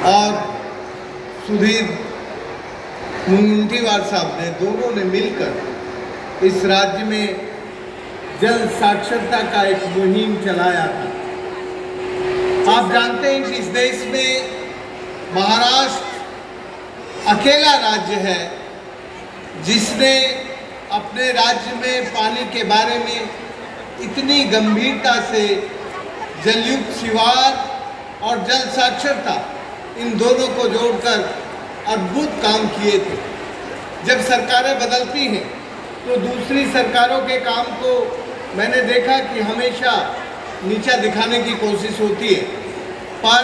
और सुधीर मुनगंटीवार साहब ने, दोनों ने मिलकर इस राज्य में जल साक्षरता का एक मुहिम चलाया था। आप जानते हैं कि इस देश में महाराष्ट्र अकेला राज्य है जिसने अपने राज्य में पानी के बारे में इतनी गंभीरता से जलयुक्त शिवार और जल साक्षरता, इन दोनों को जोड़कर अद्भुत काम किए थे। जब सरकारें बदलती हैं तो दूसरी सरकारों के काम को मैंने देखा कि हमेशा नीचा दिखाने की कोशिश होती है, पर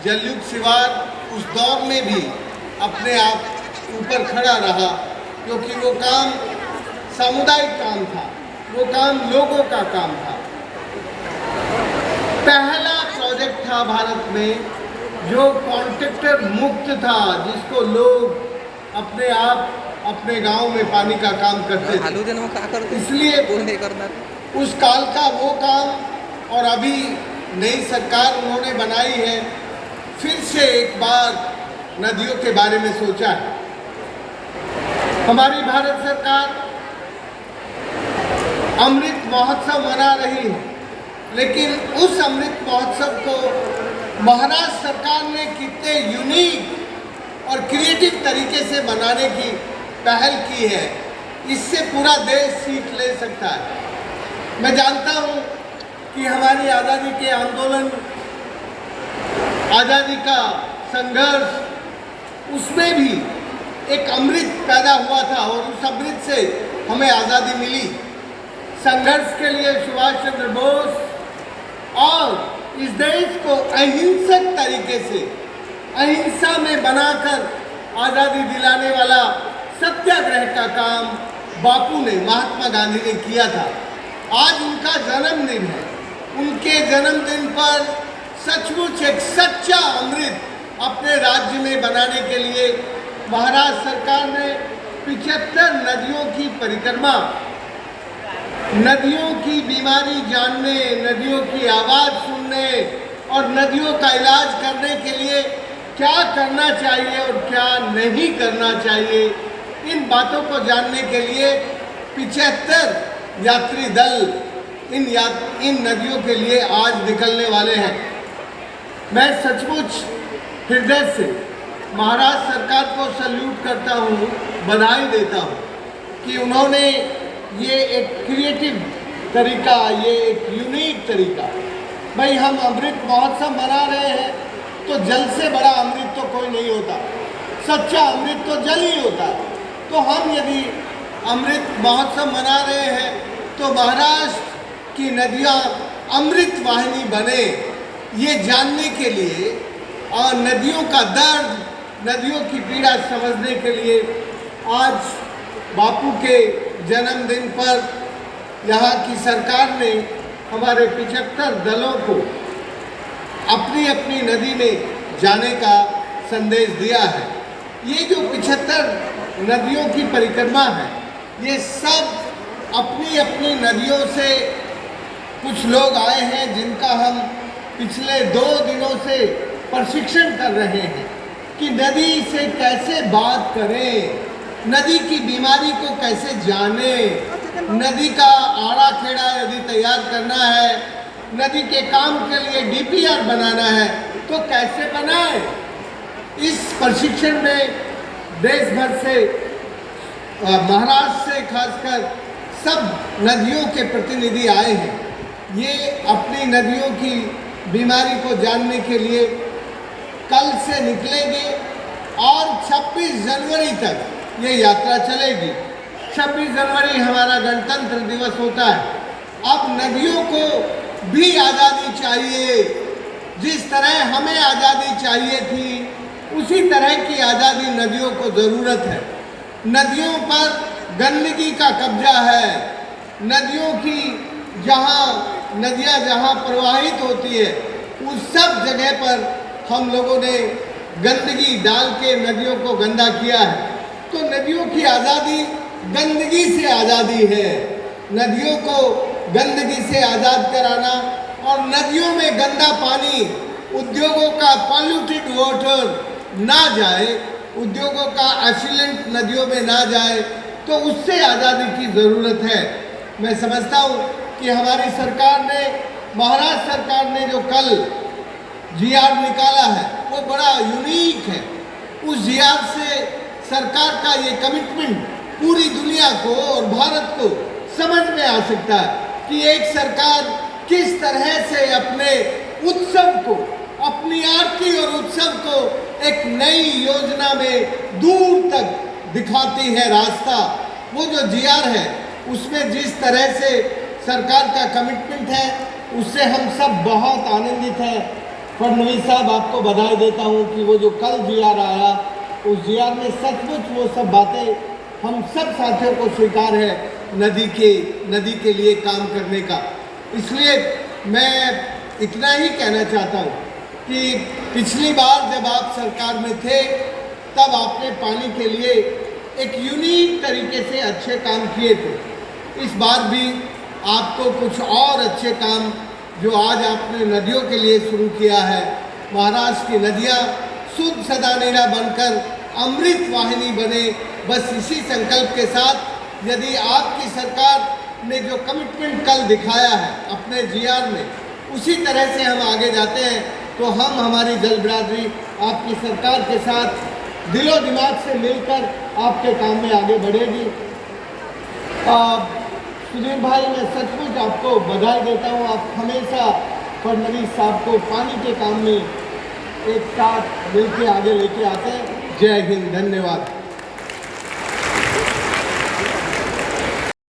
जलयुक्त शिवार उस दौर में भी अपने आप ऊपर खड़ा रहा, क्योंकि वो काम सामुदायिक काम था, वो काम लोगों का काम था। पहला प्रोजेक्ट था भारत में जो कॉन्ट्रैक्टर मुक्त था, जिसको लोग अपने आप अपने गांव में पानी का काम करते थे। इसलिए उस काल का वो काम और अभी नई सरकार उन्होंने बनाई है, फिर से एक बार नदियों के बारे में सोचा है। हमारी भारत सरकार अमृत महोत्सव मना रही है, लेकिन उस अमृत महोत्सव को महाराष्ट्र सरकार ने कितने यूनिक और क्रिएटिव तरीके से मनाने की पहल की है, इससे पूरा देश सीख ले सकता है। मैं जानता हूँ कि हमारी आज़ादी के आंदोलन, आज़ादी का संघर्ष, उसमें भी एक अमृत पैदा हुआ था और उस अमृत से हमें आज़ादी मिली। संघर्ष के लिए सुभाष चंद्र बोस और इस देश को अहिंसक तरीके से, अहिंसा में बनाकर आज़ादी दिलाने वाला सत्याग्रह का काम बापू ने, महात्मा गांधी ने किया था। आज उनका जन्मदिन है। उनके जन्मदिन पर सचमुच एक सच्चा अमृत अपने राज्य में बनाने के लिए महाराष्ट्र सरकार ने 75 नदियों की परिक्रमा, नदियों की बीमारी जानने, नदियों की आवाज़ सुनने और नदियों का इलाज करने के लिए क्या करना चाहिए और क्या नहीं करना चाहिए, इन बातों को जानने के लिए 75 यात्री दल इन नदियों के लिए आज निकलने वाले हैं। मैं सचमुच हृदय से महाराष्ट्र सरकार को सल्यूट करता हूँ, बधाई देता हूँ कि उन्होंने ये एक क्रिएटिव तरीका, ये एक यूनिक तरीका, भाई हम अमृत महोत्सव मना रहे हैं तो जल से बड़ा अमृत तो कोई नहीं होता, सच्चा अमृत तो जल ही होता है। तो हम यदि अमृत महोत्सव मना रहे हैं तो महाराष्ट्र की नदियाँ अमृत वाहिनी बने, ये जानने के लिए और नदियों का दर्द, नदियों की पीड़ा समझने के लिए आज बापू के जन्मदिन पर यहाँ की सरकार ने हमारे 75 दलों को अपनी अपनी नदी में जाने का संदेश दिया है। ये जो 75 नदियों की परिक्रमा है, ये सब अपनी अपनी नदियों से कुछ लोग आए हैं जिनका हम पिछले 2 दिनों से प्रशिक्षण कर रहे हैं कि नदी से कैसे बात करें, नदी की बीमारी को कैसे जाने, नदी का आड़ा खेड़ा यदि तैयार करना है, नदी के काम के लिए डीपीआर बनाना है तो कैसे बनाए। इस प्रशिक्षण में देश भर से, महाराष्ट्र से खासकर सब नदियों के प्रतिनिधि आए हैं। ये अपनी नदियों की बीमारी को जानने के लिए कल से निकलेंगे और 26 जनवरी तक ये यात्रा चलेगी। 26 जनवरी हमारा गणतंत्र दिवस होता है। अब नदियों को भी आज़ादी चाहिए, जिस तरह हमें आज़ादी चाहिए थी उसी तरह की आज़ादी नदियों को ज़रूरत है। नदियों पर गंदगी का कब्जा है, नदियों की नदियाँ जहाँ प्रवाहित होती है उस सब जगह पर हम लोगों ने गंदगी डाल के नदियों को गंदा किया है। तो नदियों की आज़ादी गंदगी से आज़ादी है। नदियों को गंदगी से आज़ाद कराना और नदियों में गंदा पानी उद्योगों का पॉल्यूटेड वाटर ना जाए, उद्योगों का एफिलेंट नदियों में ना जाए, तो उससे आज़ादी की ज़रूरत है। मैं समझता हूँ कि हमारी सरकार ने, महाराष्ट्र सरकार ने जो कल जीआर निकाला है वो बड़ा यूनिक है। उस जीआर से सरकार का ये कमिटमेंट पूरी दुनिया को और भारत को समझ में आ सकता है कि एक सरकार किस तरह से अपने उत्सव को, अपनी आरती और उत्सव को एक नई योजना में दूर तक दिखाती है रास्ता। वो जो जीआर है उसमें जिस तरह से सरकार का कमिटमेंट है उससे हम सब बहुत आनंदित हैं। फडणवीस साहब, आपको बधाई देता हूँ कि वो जो कल जीआर आया उस जीआर में सचमुच वो सब बातें हम सब साथियों को स्वीकार है नदी के लिए काम करने का। इसलिए मैं इतना ही कहना चाहता हूँ कि पिछली बार जब आप सरकार में थे तब आपने पानी के लिए एक यूनिक तरीके से अच्छे काम किए थे। इस बार भी आपको कुछ और अच्छे काम जो आज आपने नदियों के लिए शुरू किया है, महाराष्ट्र की नदियाँ शुद्ध सदा नीरा बनकर अमृत वाहिनी बने, बस इसी संकल्प के साथ यदि आपकी सरकार ने जो कमिटमेंट कल दिखाया है अपने जीआर में, उसी तरह से हम आगे जाते हैं तो हम, हमारी जल बिरादरी आपकी सरकार के साथ दिलो दिमाग से मिलकर आपके काम में आगे बढ़ेगी। सुधीर भाई, मैं सचमुच आपको बधाई देता हूँ। आप हमेशा फडणवीस साहब को पानी के काम में एक साथ मिलकर आगे लेके आते हैं। जय हिंद, धन्यवाद।